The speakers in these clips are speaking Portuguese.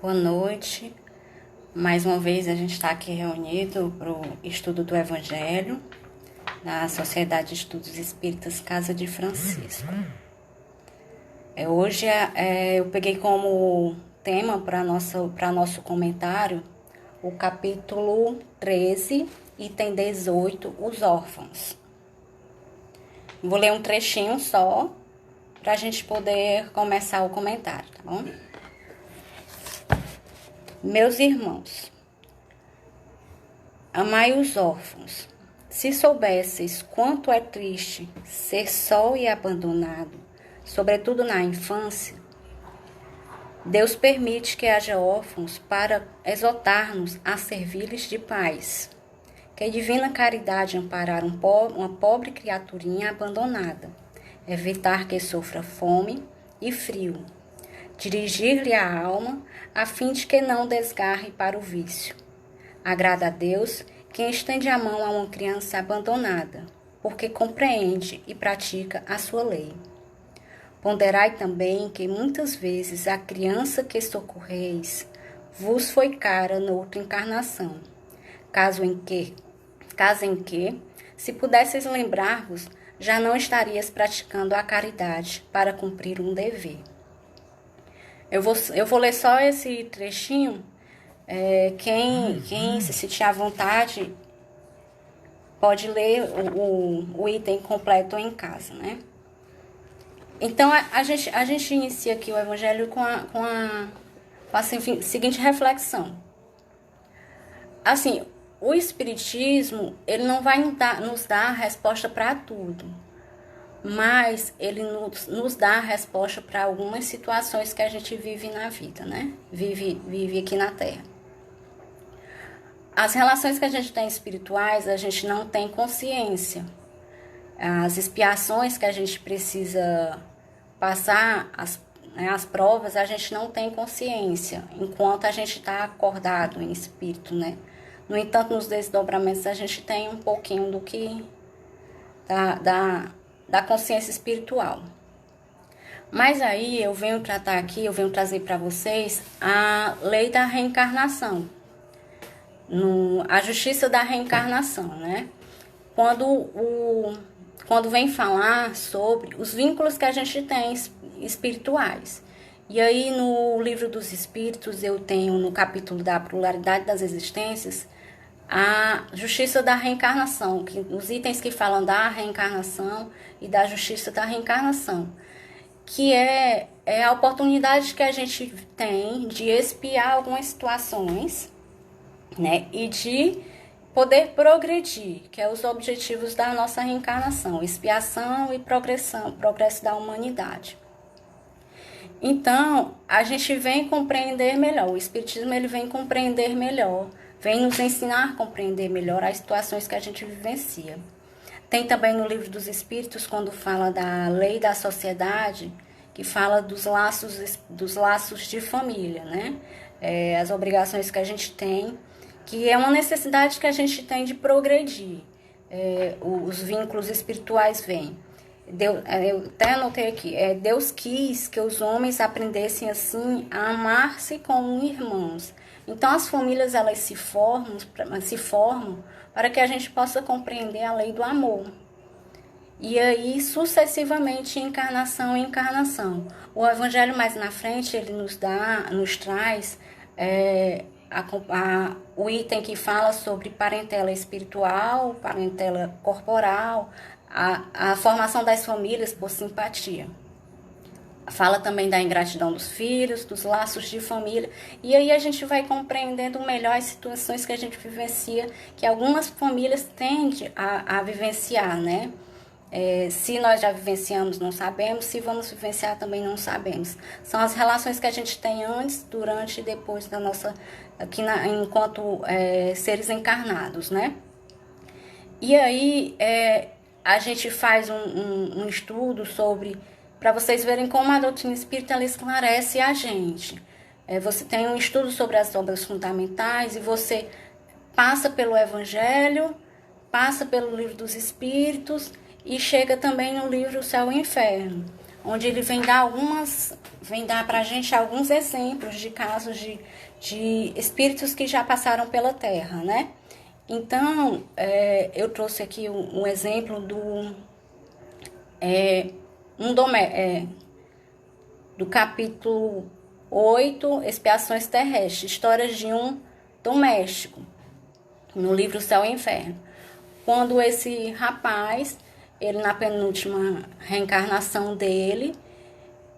Boa noite. Mais uma vez a gente está aqui reunido para o estudo do Evangelho na Sociedade de Estudos Espíritas Casa de Francisco. Hoje eu peguei como tema para nosso comentário o capítulo 13, item 18, os órfãos. Vou ler um trechinho só para a gente poder começar o comentário, tá bom? Meus irmãos, amai os órfãos. Se soubesseis quanto é triste ser só e abandonado, sobretudo na infância, Deus permite que haja órfãos para exortar-nos a servir-lhes de pais. Que divina caridade amparar uma pobre criaturinha abandonada, evitar que sofra fome e frio, dirigir-lhe a alma, a fim de que não desgarre para o vício. Agrada a Deus quem estende a mão a uma criança abandonada, porque compreende e pratica a sua lei. Ponderai também que muitas vezes a criança que socorreis vos foi cara noutra encarnação, caso em que, se pudesseis lembrar-vos, já não estarias praticando a caridade para cumprir um dever. Eu vou ler só esse trechinho. Quem se sentir à vontade pode ler o item completo em casa, né? Então, a gente inicia aqui o Evangelho com a seguinte reflexão. Assim, o Espiritismo, ele não vai nos dar a resposta para tudo, mas ele nos dá a resposta para algumas situações que a gente vive na vida, né? Vive aqui na Terra. As relações que a gente tem espirituais, a gente não tem consciência. As expiações que a gente precisa passar, as provas, a gente não tem consciência, enquanto a gente está acordado em espírito, né? No entanto, nos desdobramentos, a gente tem um pouquinho do que da consciência espiritual. Mas aí eu venho trazer para vocês a lei da reencarnação, a justiça da reencarnação, né? Quando vem falar sobre os vínculos que a gente tem espirituais. E aí no Livro dos Espíritos eu tenho no capítulo da pluralidade das existências a justiça da reencarnação, os itens que falam da reencarnação e da justiça da reencarnação, que é a oportunidade que a gente tem de expiar algumas situações, né, e de poder progredir, que é os objetivos da nossa reencarnação, expiação e progresso da humanidade. Então, a gente vem compreender melhor, o Espiritismo ele vem compreender melhor, vem nos ensinar a compreender melhor as situações que a gente vivencia. Tem também no Livro dos Espíritos, quando fala da lei da sociedade, que fala dos laços de família, né? As obrigações que a gente tem, que é uma necessidade que a gente tem de progredir. Os vínculos espirituais vêm. Eu até anotei aqui, Deus quis que os homens aprendessem assim a amar-se como irmãos. Então as famílias elas se formam para que a gente possa compreender a lei do amor. E aí sucessivamente, encarnação em encarnação. O Evangelho mais na frente ele nos traz o item que fala sobre parentela espiritual, parentela corporal, a formação das famílias por simpatia. Fala também da ingratidão dos filhos, dos laços de família. E aí a gente vai compreendendo melhor as situações que a gente vivencia, que algumas famílias tendem a vivenciar, né? Se nós já vivenciamos, não sabemos. Se vamos vivenciar, também não sabemos. São as relações que a gente tem antes, durante e depois da nossa... enquanto seres encarnados, né? E aí a gente faz um estudo sobre... para vocês verem como a doutrina espírita ela esclarece a gente. Você tem um estudo sobre as obras fundamentais e você passa pelo Evangelho, passa pelo Livro dos Espíritos e chega também no livro O Céu e o Inferno, onde ele vem dar pra gente alguns exemplos de casos de espíritos que já passaram pela Terra, né? Então, eu trouxe aqui um exemplo do capítulo 8, Expiações Terrestres, Histórias de um Doméstico, no livro Céu e Inferno. Quando esse rapaz, ele na penúltima reencarnação dele,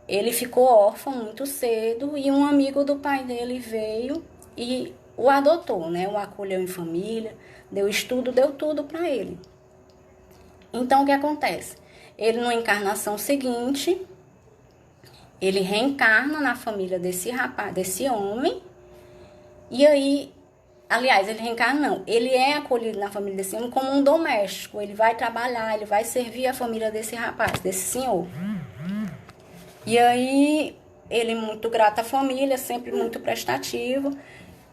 ele ficou órfão muito cedo e um amigo do pai dele veio e o adotou, né? O acolheu em família, deu estudo, deu tudo para ele. Então, o que acontece? Ele, na encarnação seguinte, ele reencarna na família desse rapaz, desse homem, e aí, aliás, ele reencarna não, ele é acolhido na família desse homem como um doméstico, ele vai trabalhar, ele vai servir a família desse rapaz, desse senhor. E aí, ele muito grato à família, sempre muito prestativo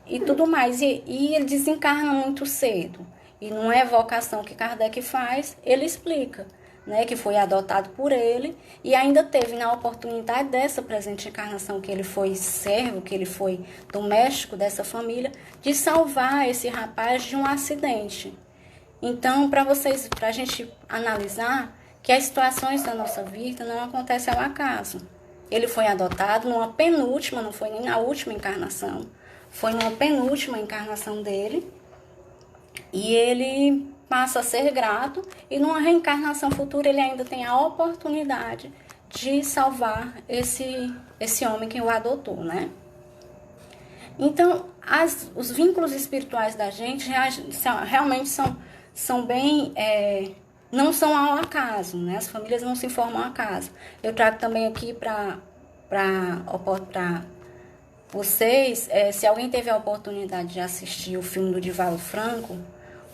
e tudo mais. E ele desencarna muito cedo. E não é vocação que Kardec faz, ele explica, né, que foi adotado por ele e ainda teve na oportunidade dessa presente encarnação que ele foi servo, que ele foi doméstico dessa família, de salvar esse rapaz de um acidente. Então, para a gente analisar que as situações da nossa vida não acontecem ao acaso. Ele foi adotado numa penúltima, não foi nem na última encarnação, foi numa penúltima encarnação dele, e ele passa a ser grato, e numa reencarnação futura ele ainda tem a oportunidade de salvar esse homem que o adotou, né? Então, os vínculos espirituais da gente realmente são bem... não são ao acaso, né? As famílias não se formam ao acaso. Eu trago também aqui para vocês, se alguém teve a oportunidade de assistir o filme do Divaldo Franco,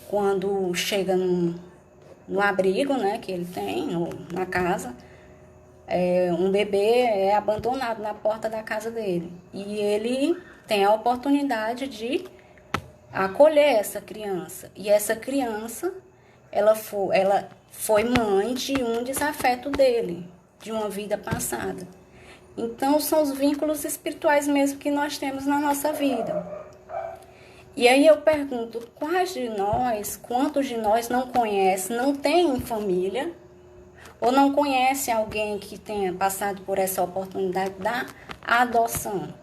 quando chega no abrigo, né, que ele tem, na casa, um bebê é abandonado na porta da casa dele. E ele tem a oportunidade de acolher essa criança. E essa criança... ela foi mãe de um desafeto dele, de uma vida passada. Então, são os vínculos espirituais mesmo que nós temos na nossa vida. E aí eu pergunto, quantos de nós não conhecem, não tem família, ou não conhece alguém que tenha passado por essa oportunidade da adoção?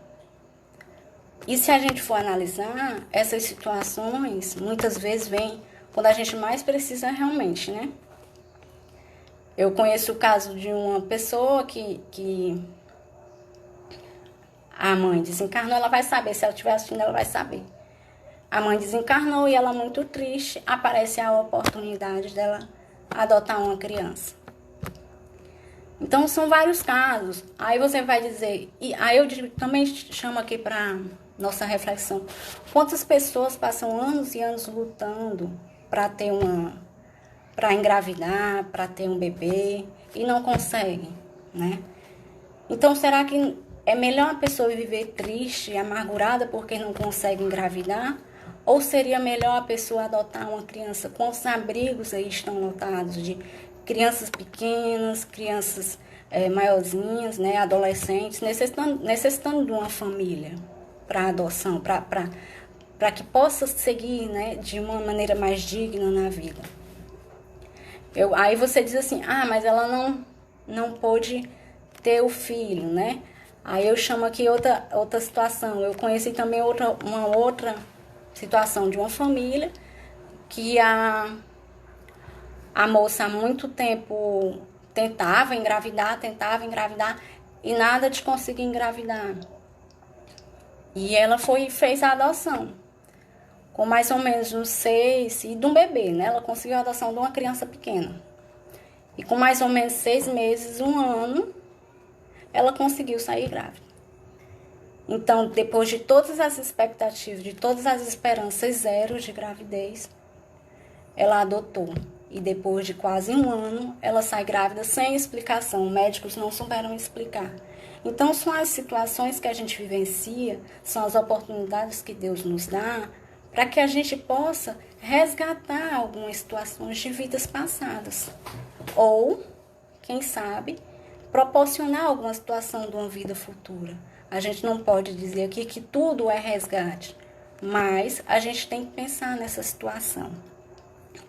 E se a gente for analisar, essas situações, muitas vezes vêm quando a gente mais precisa realmente, né? Eu conheço o caso de uma pessoa que a mãe desencarnou, ela vai saber, se ela estiver assistindo, ela vai saber. A mãe desencarnou e ela, muito triste, aparece a oportunidade dela adotar uma criança. Então, são vários casos. Aí você vai dizer, e aí eu também chamo aqui para nossa reflexão, quantas pessoas passam anos e anos lutando para engravidar, para ter um bebê e não conseguem, né? Então, será que é melhor a pessoa viver triste e amargurada porque não consegue engravidar? Ou seria melhor a pessoa adotar uma criança? Quantos abrigos aí estão lotados de crianças pequenas, crianças maiorzinhas, né, adolescentes, necessitando de uma família para adoção, para que possa seguir, né, de uma maneira mais digna na vida. Aí você diz assim, mas ela não pôde ter o filho, né? Aí eu chamo aqui outra situação. Eu conheci também uma outra situação de uma família que a moça há muito tempo tentava engravidar e nada de conseguir engravidar. E ela fez a adoção. Com mais ou menos uns 6, e de um bebê, né? Ela conseguiu a adoção de uma criança pequena. E com mais ou menos 6 meses, 1 ano, ela conseguiu sair grávida. Então, depois de todas as expectativas, de todas as esperanças zero de gravidez, ela adotou. E depois de quase 1 ano, ela sai grávida sem explicação. Médicos não souberam explicar. Então, são as situações que a gente vivencia, são as oportunidades que Deus nos dá, para que a gente possa resgatar algumas situações de vidas passadas. Ou, quem sabe, proporcionar alguma situação de uma vida futura. A gente não pode dizer aqui que tudo é resgate, mas a gente tem que pensar nessa situação.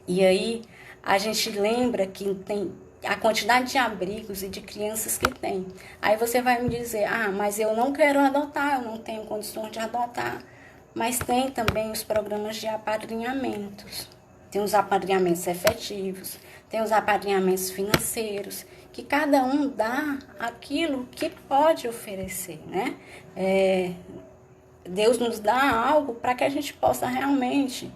E aí a gente lembra que tem a quantidade de abrigos e de crianças que tem. Aí você vai me dizer, mas eu não quero adotar, eu não tenho condições de adotar. Mas tem também os programas de apadrinhamentos. Tem os apadrinhamentos efetivos, tem os apadrinhamentos financeiros, que cada um dá aquilo que pode oferecer, né? Deus nos dá algo para que a gente possa realmente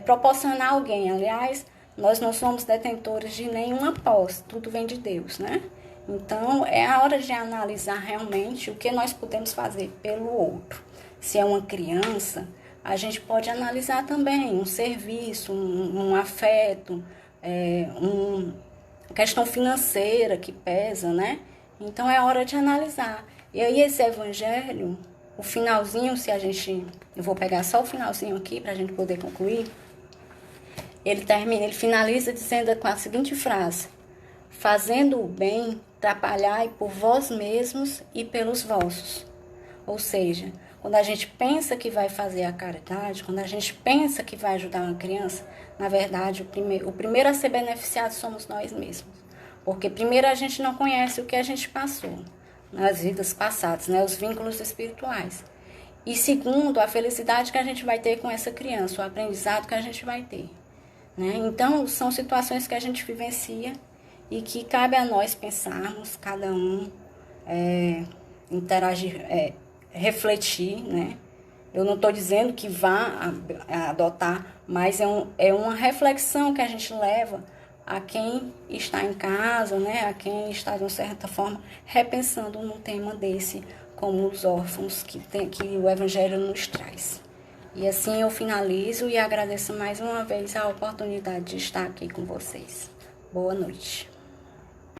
proporcionar alguém. Aliás, nós não somos detentores de nenhuma posse, tudo vem de Deus, né? Então, é a hora de analisar realmente o que nós podemos fazer pelo outro. Se é uma criança, a gente pode analisar também um serviço, um afeto, uma questão financeira que pesa, né? Então, é hora de analisar. E aí, esse evangelho, o finalzinho, eu vou pegar só o finalzinho aqui para a gente poder concluir. Ele finaliza dizendo com a seguinte frase: fazendo o bem, trabalhai por vós mesmos e pelos vossos. Ou seja, quando a gente pensa que vai fazer a caridade, quando a gente pensa que vai ajudar uma criança, na verdade, o primeiro a ser beneficiado somos nós mesmos. Porque primeiro a gente não conhece o que a gente passou nas vidas passadas, né? Os vínculos espirituais. E segundo, a felicidade que a gente vai ter com essa criança, o aprendizado que a gente vai ter. Né? Então, são situações que a gente vivencia e que cabe a nós pensarmos, cada um interagir, refletir, né? Eu não estou dizendo que vá adotar, mas é uma reflexão que a gente leva a quem está em casa, né? A quem está, de uma certa forma, repensando num tema desse, como os órfãos que o Evangelho nos traz. E assim eu finalizo e agradeço mais uma vez a oportunidade de estar aqui com vocês. Boa noite.